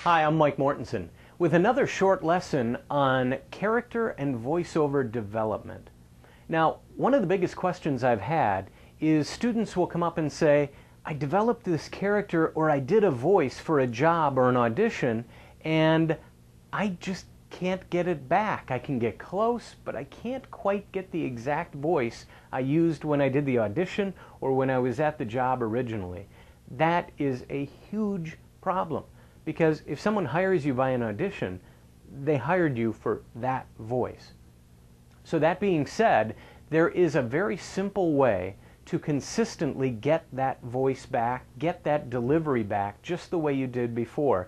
Hi, I'm Mike Mortensen with another short lesson on character and voiceover development. Now, one of the biggest questions I've had is students will come up and say, I developed this character or I did a voice for a job or an audition and I just can't get it back. I can get close, but I can't quite get the exact voice I used when I did the audition or when I was at the job originally. That is a huge problem. Because if someone hires you by an audition, they hired you for that voice. So that being said, there is a very simple way to consistently get that voice back, get that delivery back, just the way you did before.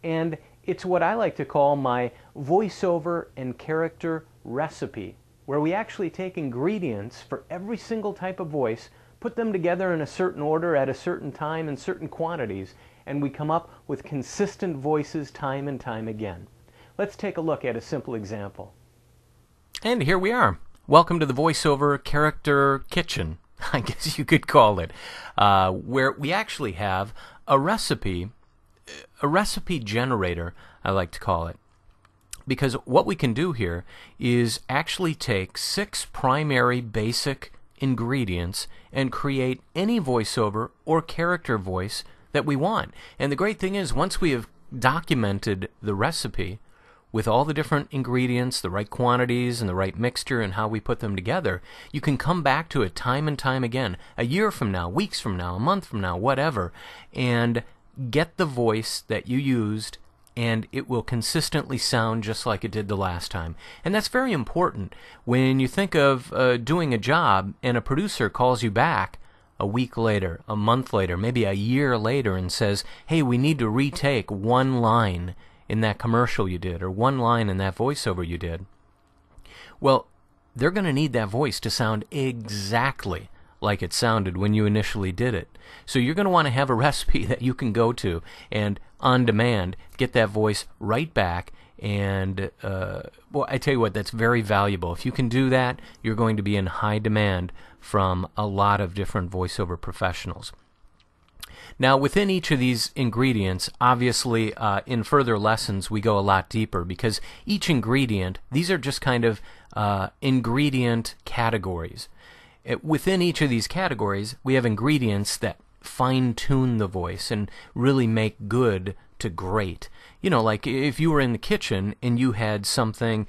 And it's what I like to call my voiceover and character recipe, where we actually take ingredients for every single type of voice, put them together in a certain order at a certain time in certain quantities, and we come up with consistent voices time and time again. Let's take a look at a simple example. And here we are. Welcome to the VoiceOver Character Kitchen, I guess you could call it, where we actually have a recipe generator, I like to call it. Because what we can do here is actually take 6 primary basic ingredients and create any voiceover or character voice that we want. And the great thing is, once we have documented the recipe with all the different ingredients, the right quantities, and the right mixture, and how we put them together, you can come back to it time and time again, a year from now, weeks from now, a month from now, whatever, and get the voice that you used, and it will consistently sound just like it did the last time. And that's very important. When you think of doing a job and a producer calls you back a week later, a month later, maybe a year later, and says, hey, we need to retake one line in that commercial you did, or one line in that voiceover you did. Well, they're going to need that voice to sound exactly like it sounded when you initially did it. So you're going to want to have a recipe that you can go to and on demand get that voice right back. And well, I tell you what, that's very valuable. If you can do that, you're going to be in high demand from a lot of different voiceover professionals. Now, within each of these ingredients, obviously, in further lessons, we go a lot deeper, because each ingredient, these are just kind of ingredient categories. Within each of these categories, we have ingredients that fine-tune the voice and really make good to great. You know, like if you were in the kitchen and you had something,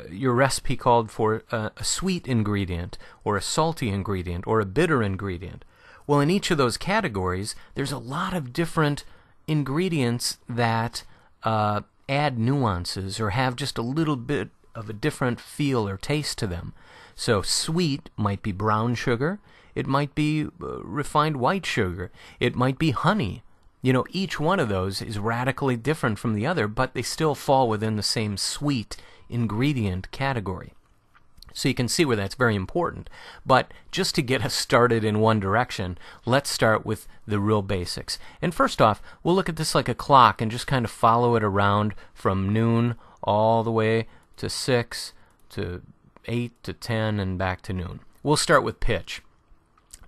your recipe called for a sweet ingredient, or a salty ingredient, or a bitter ingredient. Well, in each of those categories, there's a lot of different ingredients that add nuances or have just a little bit of a different feel or taste to them. So sweet might be brown sugar, it might be refined white sugar, it might be honey. You know, each one of those is radically different from the other, but they still fall within the same sweet ingredient category. So you can see where that's very important. But just to get us started in one direction, let's start with the real basics. And first off, we'll look at this like a clock and just kind of follow it around from noon all the way to 6 to 8 to 10 and back to noon. We'll start with pitch.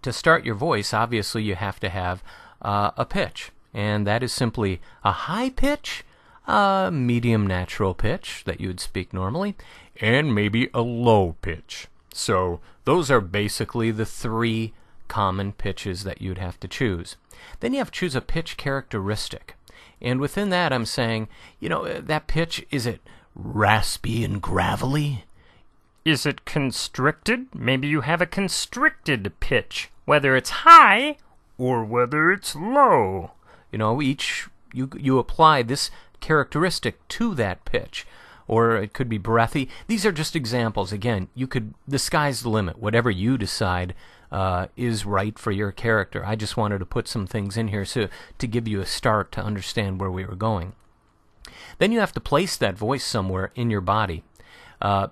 To start your voice, obviously you have to have a pitch. And that is simply a high pitch, a medium natural pitch that you would speak normally, and maybe a low pitch. So those are basically the 3 common pitches that you'd have to choose. Then you have to choose a pitch characteristic. And within that I'm saying, you know, that pitch, is it raspy and gravelly? Is it constricted? Maybe you have a constricted pitch, whether it's high or whether it's low. You know, you apply this characteristic to that pitch, or it could be breathy. These are just examples. Again, the sky's the limit. Whatever you decide is right for your character. I just wanted to put some things in here to give you a start to understand where we were going. Then you have to place that voice somewhere in your body,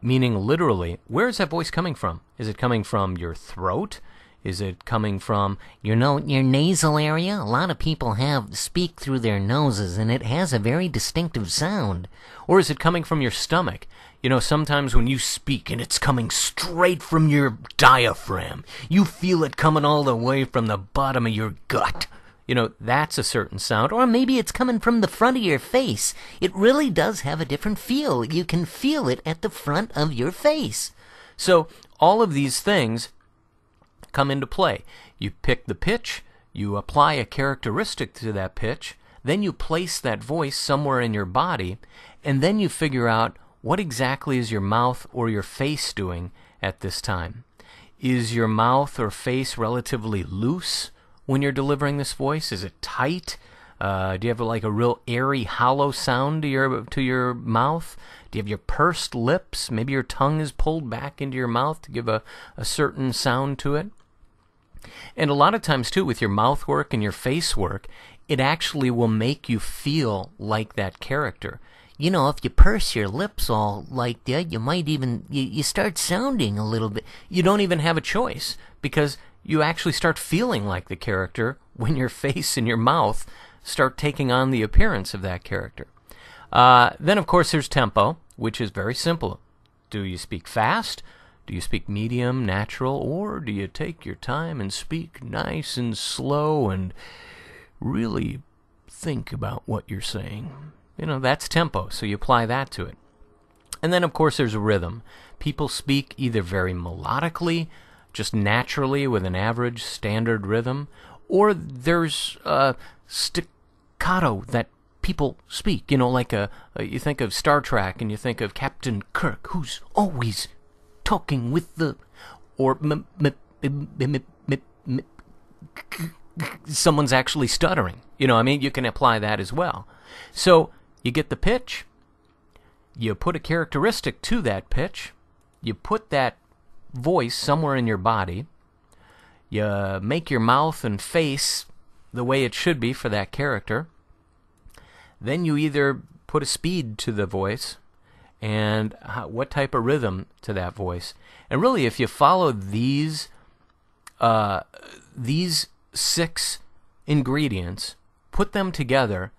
meaning literally, where is that voice coming from? Is it coming from your throat? Is it coming from, your nasal area? A lot of people speak through their noses, and it has a very distinctive sound. Or is it coming from your stomach? You know, sometimes when you speak and it's coming straight from your diaphragm, you feel it coming all the way from the bottom of your gut. that's a certain sound. Or maybe it's coming from the front of your face. It really does have a different feel. You can feel it at the front of your face. So all of these things come into play. You pick the pitch, you apply a characteristic to that pitch, then you place that voice somewhere in your body, and then you figure out what exactly is your mouth or your face doing at this time. Is your mouth or face relatively loose when you're delivering this voice? Is it tight? Do you have like a real airy, hollow sound to your mouth? Do you have your pursed lips? Maybe your tongue is pulled back into your mouth to give a certain sound to it. And a lot of times, too, with your mouth work and your face work, it actually will make you feel like that character. If you purse your lips all like that, you might even, you start sounding a little bit. You don't even have a choice, because you actually start feeling like the character when your face and your mouth start taking on the appearance of that character. Then, of course, there's tempo, which is very simple. Do you speak fast? Do you speak medium, natural? Or do you take your time and speak nice and slow and really think about what you're saying? That's tempo, so you apply that to it. And then, of course, there's rhythm. People speak either very melodically, just naturally with an average standard rhythm, or there's staccato that people speak. Like you think of Star Trek and you think of Captain Kirk, who's always talking with the, or someone's actually stuttering. You can apply that as well. So you get the pitch, you put a characteristic to that pitch, you put that voice somewhere in your body, you make your mouth and face the way it should be for that character, then you either put a speed to the voice and what type of rhythm to that voice. And really, if you follow these 6 ingredients, put them together,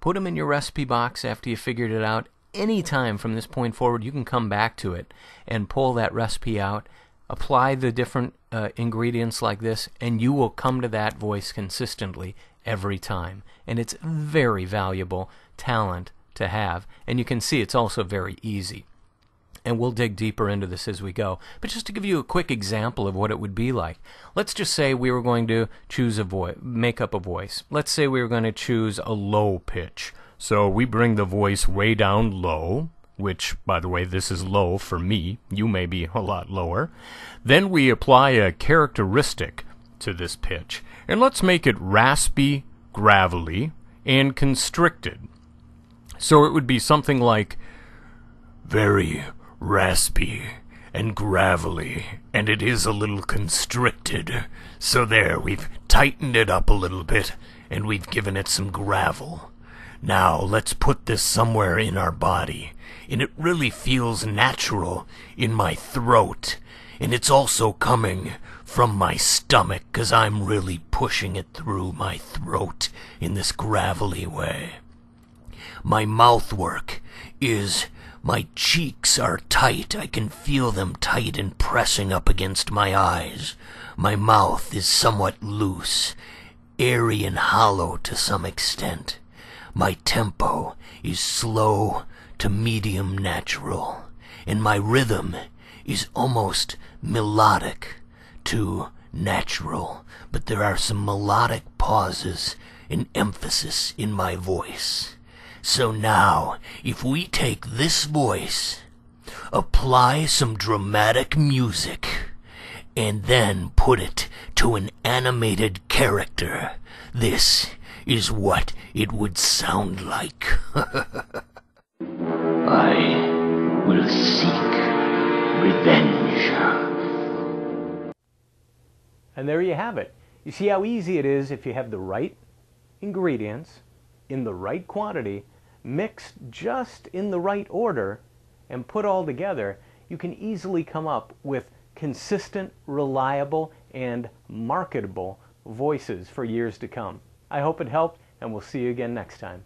put them in your recipe box after you figured it out. Any time from this point forward, you can come back to it and pull that recipe out, apply the different ingredients like this, and you will come to that voice consistently every time. And it's very valuable talent to have. And you can see it's also very easy. And we'll dig deeper into this as we go. But just to give you a quick example of what it would be like, let's just say we were going to choose a voice, make up a voice. Let's say we were going to choose a low pitch. So we bring the voice way down low, which, by the way, this is low for me. You may be a lot lower. Then we apply a characteristic to this pitch. And let's make it raspy, gravelly, and constricted. So it would be something like, very raspy and gravelly, and it is a little constricted. So there, we've tightened it up a little bit, and we've given it some gravel. Now, let's put this somewhere in our body, and it really feels natural in my throat, and it's also coming from my stomach, 'cause I'm really pushing it through my throat in this gravelly way. My mouth work is, my cheeks are tight. I can feel them tight and pressing up against my eyes. My mouth is somewhat loose, airy and hollow to some extent. My tempo is slow to medium natural, and my rhythm is almost melodic to natural, but there are some melodic pauses and emphasis in my voice. So now, if we take this voice, apply some dramatic music, and then put it to an animated character, this is what it would sound like. I will seek revenge. And there you have it. You see how easy it is if you have the right ingredients in the right quantity, mixed just in the right order, and put all together. You can easily come up with consistent, reliable, and marketable voices for years to come. I hope it helped, and we'll see you again next time.